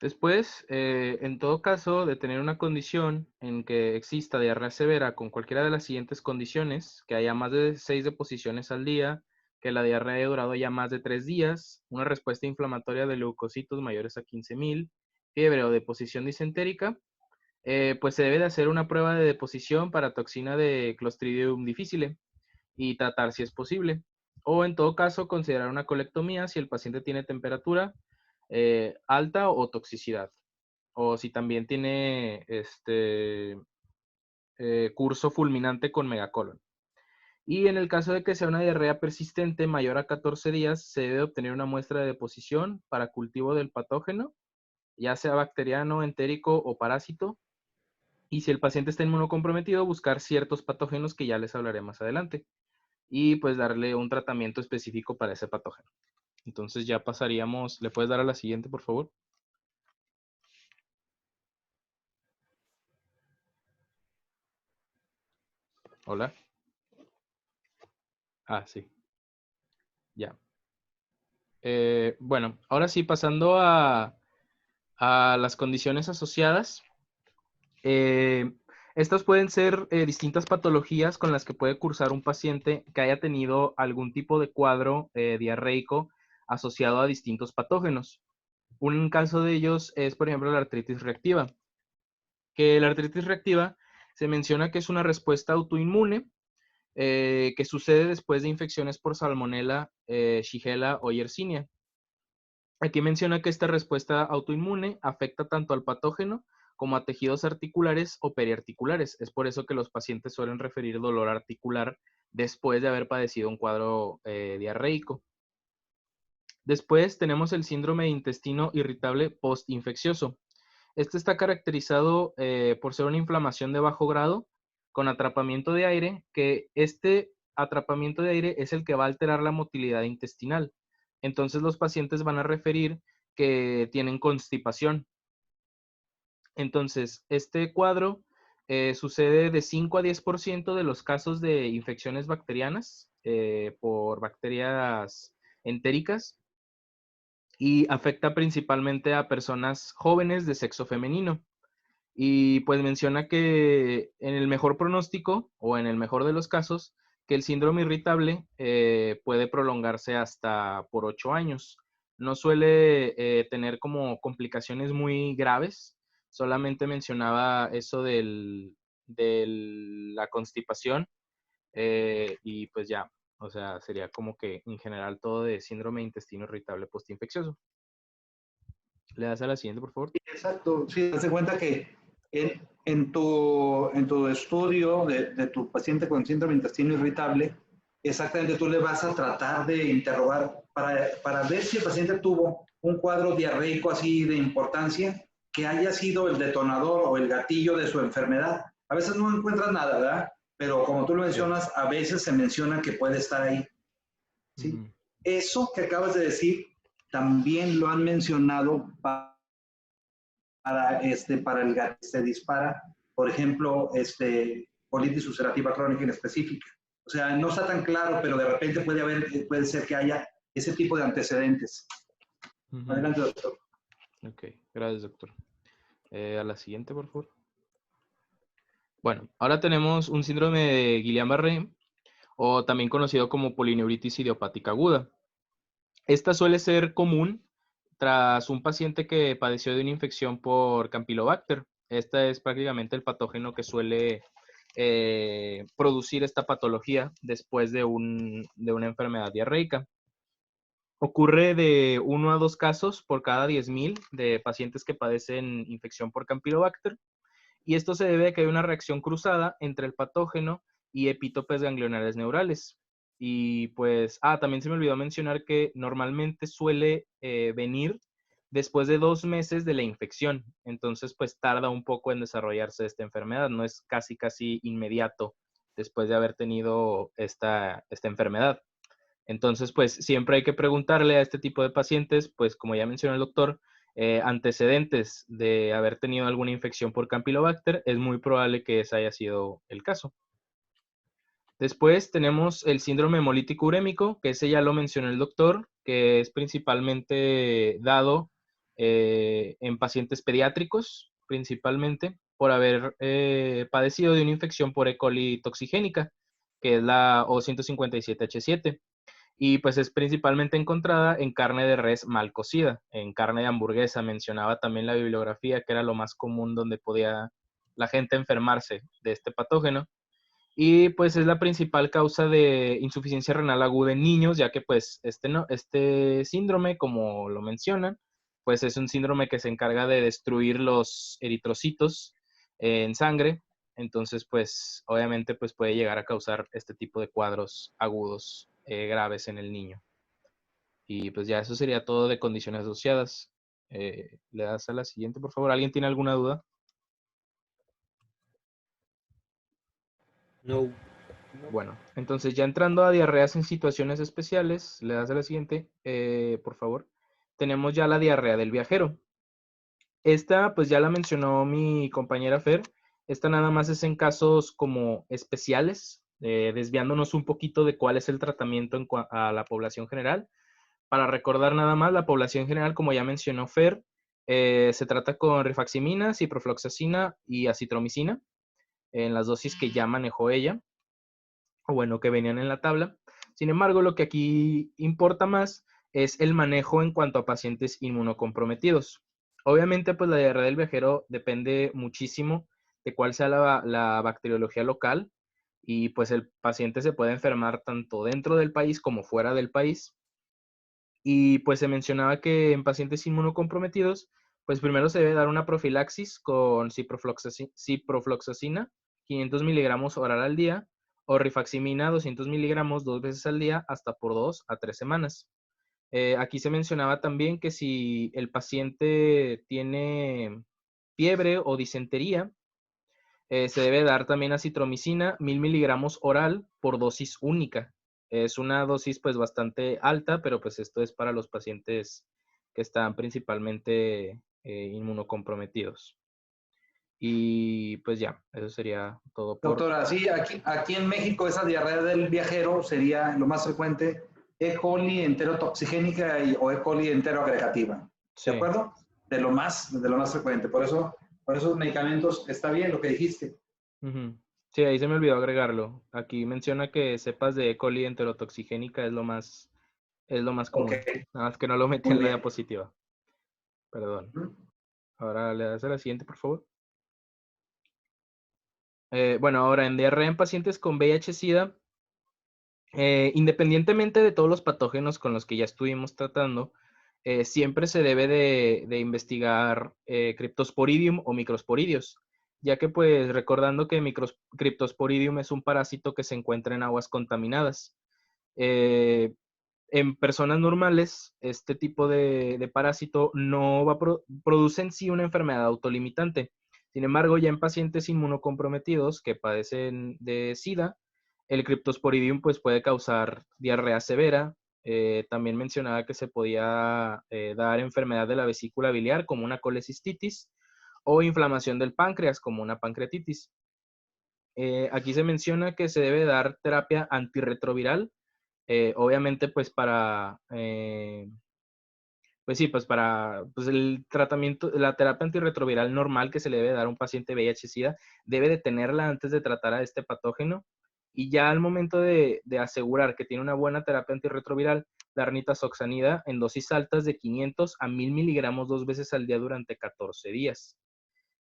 Después, en todo caso de tener una condición en que exista diarrea severa con cualquiera de las siguientes condiciones, que haya más de 6 deposiciones al día, que la diarrea haya durado ya más de 3 días, una respuesta inflamatoria de leucocitos mayores a 15,000, fiebre o deposición disentérica, pues se debe de hacer una prueba de deposición para toxina de Clostridium difficile y tratar si es posible. O en todo caso, considerar una colectomía si el paciente tiene temperatura alta o toxicidad. o si también tiene curso fulminante con megacolon. Y en el caso de que sea una diarrea persistente mayor a 14 días, se debe obtener una muestra de deposición para cultivo del patógeno, ya sea bacteriano, entérico o parásito. Y si el paciente está inmunocomprometido, buscar ciertos patógenos que ya les hablaré más adelante. Y pues darle un tratamiento específico para ese patógeno. Entonces ya pasaríamos, ¿le puedes dar a la siguiente, por favor? Hola. Ah, sí. Ya. Bueno, ahora sí, pasando a las condiciones asociadas. Estas pueden ser distintas patologías con las que puede cursar un paciente que haya tenido algún tipo de cuadro diarreico asociado a distintos patógenos. Un caso de ellos es, por ejemplo, la artritis reactiva. Que la artritis reactiva se menciona que es una respuesta autoinmune que sucede después de infecciones por Salmonella, Shigella o Yersinia. Aquí menciona que esta respuesta autoinmune afecta tanto al patógeno como a tejidos articulares o periarticulares. Es por eso que los pacientes suelen referir dolor articular después de haber padecido un cuadro diarreico. Después tenemos el síndrome de intestino irritable postinfeccioso. Este está caracterizado por ser una inflamación de bajo grado con atrapamiento de aire, que este atrapamiento de aire es el que va a alterar la motilidad intestinal. Entonces los pacientes van a referir que tienen constipación. Entonces, este cuadro sucede de 5 a 10% de los casos de infecciones bacterianas por bacterias entéricas y afecta principalmente a personas jóvenes de sexo femenino. Y pues menciona que en el mejor pronóstico o en el mejor de los casos, que el síndrome irritable puede prolongarse hasta por 8 años. No suele tener como complicaciones muy graves, solamente mencionaba eso de la constipación y pues ya, o sea, sería como que en general todo de síndrome de intestino irritable postinfeccioso. ¿Le das a la siguiente, por favor? Exacto, sí, te das cuenta que en tu estudio de tu paciente con síndrome de intestino irritable, exactamente tú le vas a tratar de interrogar para ver si el paciente tuvo un cuadro diarreico así de importancia que haya sido el detonador o el gatillo de su enfermedad. A veces no encuentras nada, ¿verdad? Pero como tú lo mencionas, a veces se menciona que puede estar ahí. ¿Sí? Eso que acabas de decir también lo han mencionado para el gatillo se dispara, por ejemplo, colitis ulcerativa crónica en específica. O sea, no está tan claro, pero de repente puede ser que haya ese tipo de antecedentes. Adelante, doctor. Ok, gracias, doctor. A la siguiente, por favor. Bueno, ahora tenemos un síndrome de Guillain-Barré, o también conocido como polineuritis idiopática aguda. Esta suele ser común tras un paciente que padeció de una infección por Campylobacter. Este es prácticamente el patógeno que suele producir esta patología después de una enfermedad diarreica. Ocurre de 1 a 2 casos por cada 10,000 de pacientes que padecen infección por Campylobacter. Y esto se debe a que hay una reacción cruzada entre el patógeno y epítopes ganglionares neurales. Y pues, también se me olvidó mencionar que normalmente suele venir después de 2 meses de la infección. Entonces, pues tarda un poco en desarrollarse esta enfermedad. No es casi inmediato después de haber tenido esta enfermedad. Entonces, pues siempre hay que preguntarle a este tipo de pacientes, pues como ya mencionó el doctor, antecedentes de haber tenido alguna infección por Campylobacter, es muy probable que ese haya sido el caso. Después tenemos el síndrome hemolítico urémico, que ese ya lo mencionó el doctor, que es principalmente dado en pacientes pediátricos, principalmente por haber padecido de una infección por E. coli toxigénica, que es la O157H7. Y pues es principalmente encontrada en carne de res mal cocida, en carne de hamburguesa. Mencionaba también la bibliografía que era lo más común donde podía la gente enfermarse de este patógeno. Y pues es la principal causa de insuficiencia renal aguda en niños, ya que pues este síndrome, como lo mencionan, pues es un síndrome que se encarga de destruir los eritrocitos en sangre. Entonces, pues obviamente pues puede llegar a causar este tipo de cuadros agudos graves en el niño. Y pues ya eso sería todo de condiciones asociadas. Le das a la siguiente, por favor. ¿Alguien tiene alguna duda? No. Bueno, entonces ya entrando a diarreas en situaciones especiales, le das a la siguiente, por favor. Tenemos ya la diarrea del viajero. Esta, pues ya la mencionó mi compañera Fer. Esta nada más es en casos como especiales, desviándonos un poquito de cuál es el tratamiento a la población general. Para recordar nada más, la población general, como ya mencionó Fer, se trata con rifaximina, ciprofloxacina y acitromicina, en las dosis que ya manejó ella, o bueno, que venían en la tabla. Sin embargo, lo que aquí importa más es el manejo en cuanto a pacientes inmunocomprometidos. Obviamente, pues la diarrea del viajero depende muchísimo de cuál sea la bacteriología local y pues el paciente se puede enfermar tanto dentro del país como fuera del país. Y pues se mencionaba que en pacientes inmunocomprometidos, pues primero se debe dar una profilaxis con ciprofloxacina, 500 miligramos oral al día, o rifaximina, 200 miligramos 2 veces al día, hasta por 2 a 3 semanas. Aquí se mencionaba también que si el paciente tiene fiebre o disentería, se debe dar también acitromicina, 1000 miligramos oral por dosis única. Es una dosis pues bastante alta, pero pues esto es para los pacientes que están principalmente inmunocomprometidos. Y pues ya, eso sería todo por... Doctora, sí, aquí en México esa diarrea del viajero sería lo más frecuente E. coli enterotoxigénica o E. coli enteroagregativa. Sí. ¿De acuerdo? De lo más frecuente. Por esos medicamentos está bien lo que dijiste. Ujú. Sí, ahí se me olvidó agregarlo. Aquí menciona que cepas de E. coli enterotoxigénica es lo más común. Ok, Nada más que no lo metí muy en la bien. diapositiva. Perdón. Ujú. Ahora le das a la siguiente, por favor. Bueno, ahora en diarrea en pacientes con VIH-Sida, independientemente de todos los patógenos con los que ya estuvimos tratando, siempre se debe de investigar Cryptosporidium o microsporidios, ya que pues recordando que Cryptosporidium es un parásito que se encuentra en aguas contaminadas. En personas normales, este tipo de parásito no va a produce en sí una enfermedad autolimitante. Sin embargo, ya en pacientes inmunocomprometidos que padecen de SIDA, el Cryptosporidium pues, puede causar diarrea severa. También mencionaba que se podía dar enfermedad de la vesícula biliar como una colecistitis o inflamación del páncreas como una pancreatitis. Aquí se menciona que se debe dar terapia antirretroviral, obviamente pues pues sí, pues para pues el tratamiento, la terapia antirretroviral normal que se le debe dar a un paciente VIH-Sida, debe de tenerla antes de tratar a este patógeno. Y ya al momento de asegurar que tiene una buena terapia antirretroviral, dar nitazoxanida en dosis altas de 500 a 1000 miligramos 2 veces al día durante 14 días.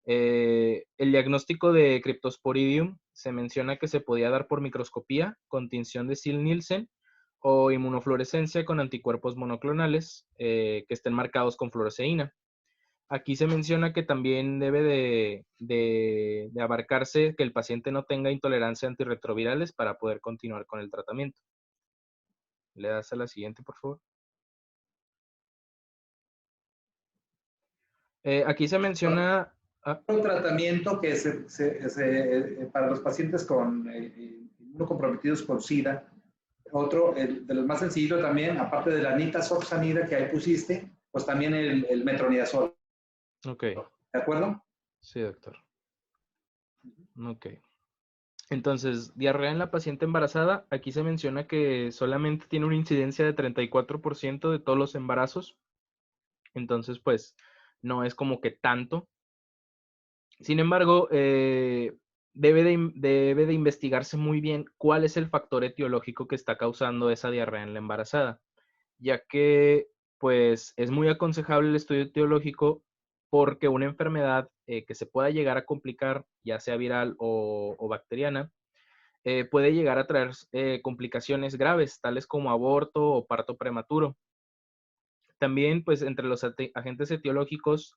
El diagnóstico de Cryptosporidium se menciona que se podía dar por microscopía con tinción de Sil-Nielsen o inmunofluorescencia con anticuerpos monoclonales que estén marcados con fluoresceína. Aquí se menciona que también debe de abarcarse que el paciente no tenga intolerancia a antirretrovirales para poder continuar con el tratamiento. Le das a la siguiente, por favor. Aquí se menciona... Un tratamiento que para los pacientes con inmunocomprometidos con SIDA, otro de los más sencillos también, aparte de la nitazoxanida que ahí pusiste, pues también el metronidazol. Ok. ¿De acuerdo? Sí, doctor. Ok. Entonces, diarrea en la paciente embarazada, aquí se menciona que solamente tiene una incidencia de 34% de todos los embarazos. Entonces, pues, no es como que tanto. Sin embargo, debe de investigarse muy bien cuál es el factor etiológico que está causando esa diarrea en la embarazada, ya que, pues, es muy aconsejable el estudio etiológico porque una enfermedad que se pueda llegar a complicar, ya sea viral o bacteriana, puede llegar a traer complicaciones graves, tales como aborto o parto prematuro. También, pues, entre los agentes etiológicos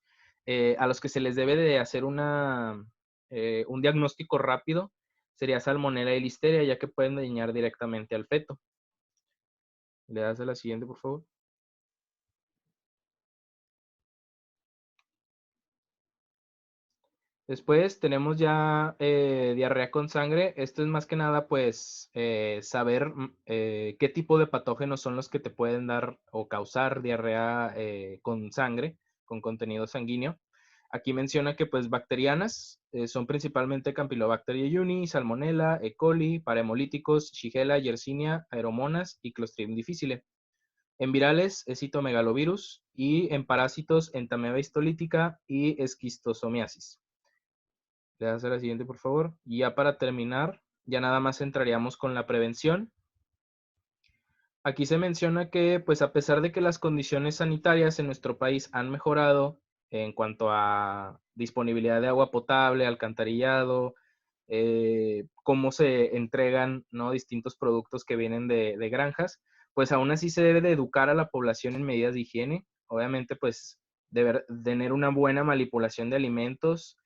a los que se les debe de hacer un diagnóstico rápido sería Salmonella y Listeria, ya que pueden dañar directamente al feto. ¿Le das a la siguiente, por favor? Después tenemos ya diarrea con sangre. Esto es más que nada, pues, saber qué tipo de patógenos son los que te pueden dar o causar diarrea con sangre, con contenido sanguíneo. Aquí menciona que, pues, bacterianas son principalmente Campylobacter jejuni, Salmonella, E. coli, parahemolíticos, Shigella, Yersinia, Aeromonas y Clostridium difficile. En virales es citomegalovirus y en parásitos Entamoeba histolítica y esquistosomiasis. Le das a la siguiente, por favor. Y ya para terminar, ya nada más entraríamos con la prevención. Aquí se menciona que, pues, a pesar de que las condiciones sanitarias en nuestro país han mejorado en cuanto a disponibilidad de agua potable, alcantarillado, cómo se entregan, ¿no?, distintos productos que vienen de granjas, pues aún así se debe de educar a la población en medidas de higiene. Obviamente, pues, tener una buena manipulación de alimentos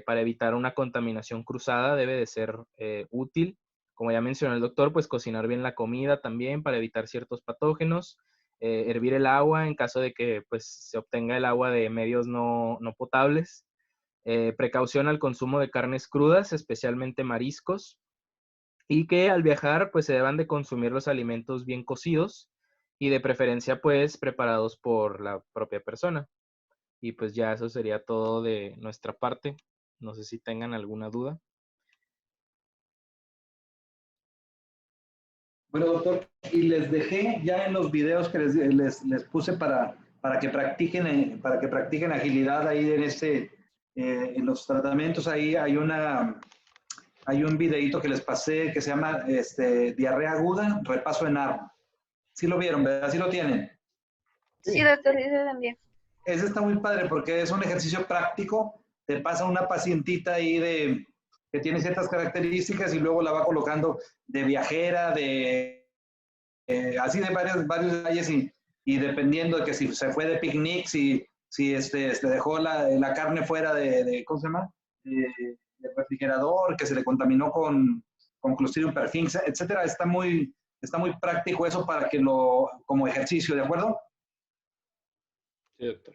para evitar una contaminación cruzada debe de ser útil. Como ya mencionó el doctor, pues cocinar bien la comida también para evitar ciertos patógenos, hervir el agua en caso de que, pues, se obtenga el agua de medios no potables, precaución al consumo de carnes crudas, especialmente mariscos, y que al viajar, pues, se deban de consumir los alimentos bien cocidos y de preferencia, pues, preparados por la propia persona. Y pues ya eso sería todo de nuestra parte. No sé si tengan alguna duda. Bueno, doctor, y les dejé ya en los videos que les puse para que practiquen agilidad ahí en los tratamientos. Ahí hay un videito que les pasé que se llama diarrea aguda, repaso en ARM. ¿Sí lo vieron, verdad? ¿Sí lo tienen? Sí, doctor, dice también. Ese está muy padre porque es un ejercicio práctico. Te pasa una pacientita ahí que tiene ciertas características y luego la va colocando de viajera, así de varios detalles y dependiendo de que si se fue de picnic, si dejó la carne fuera ¿cómo se llama? Del refrigerador, que se le contaminó con Clostridium perfringens, etcétera. Está muy práctico eso para que como ejercicio, ¿de acuerdo? Sí, doctor.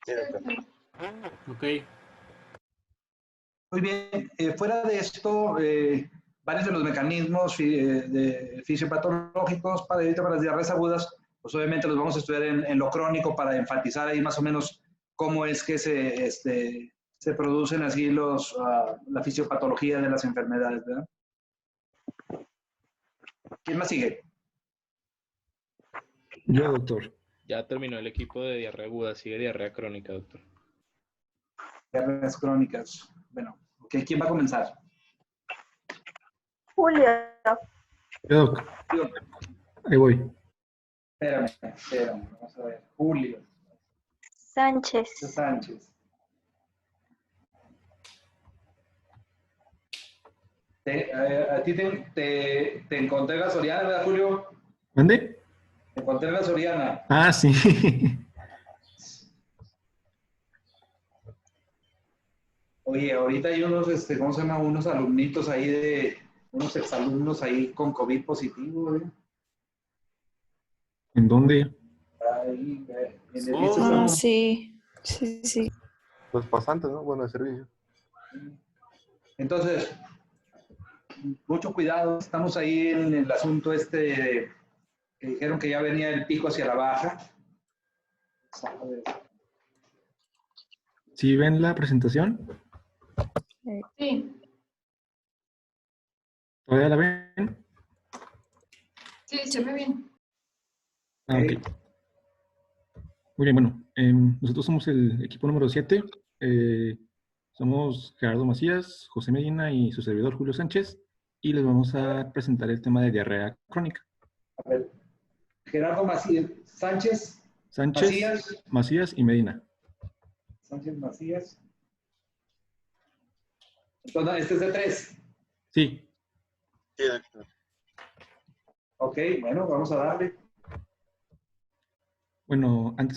Sí, doctor. Ok. Muy bien. Fuera de esto, varios de los mecanismos fisiopatológicos para las diarreas agudas, pues obviamente los vamos a estudiar en lo crónico para enfatizar ahí más o menos cómo es que se producen así la fisiopatología de las enfermedades, ¿verdad? ¿Quién más sigue? Yo, doctor. Ya terminó el equipo de diarrea aguda, sigue diarrea crónica, doctor. Diarreas crónicas. Bueno, ok, ¿quién va a comenzar? Julia. Yo, doc. Ahí voy. Espérame, vamos a ver. Julio Sánchez. Sánchez. A ti te encontré la Soriana, ¿verdad, Julio? ¿Mande? Te encontré la Soriana. Ah, sí. Oye, ahorita hay unos, ¿cómo se llama? Unos alumnitos ahí unos exalumnos ahí con COVID positivo, ¿eh? ¿En dónde? Ahí, en el Ah, sí. Sí. Los pasantes, ¿no? Bueno, de servicio. Entonces, mucho cuidado, estamos ahí en el asunto que dijeron que ya venía el pico hacia la baja. ¿Sí ven la presentación? Sí, ¿Todavía la ven? sí, se ve bien. Ah, ok. Muy bien, bueno. Nosotros somos el equipo número 7. Somos Gerardo Macías, José Medina y su servidor Julio Sánchez. Y les vamos a presentar el tema de diarrea crónica. A ver, Gerardo Sánchez Macías y Medina. Sánchez Macías. Entonces, este es de 3. Sí. Sí, doctor. Ok, bueno, vamos a darle. Bueno, antes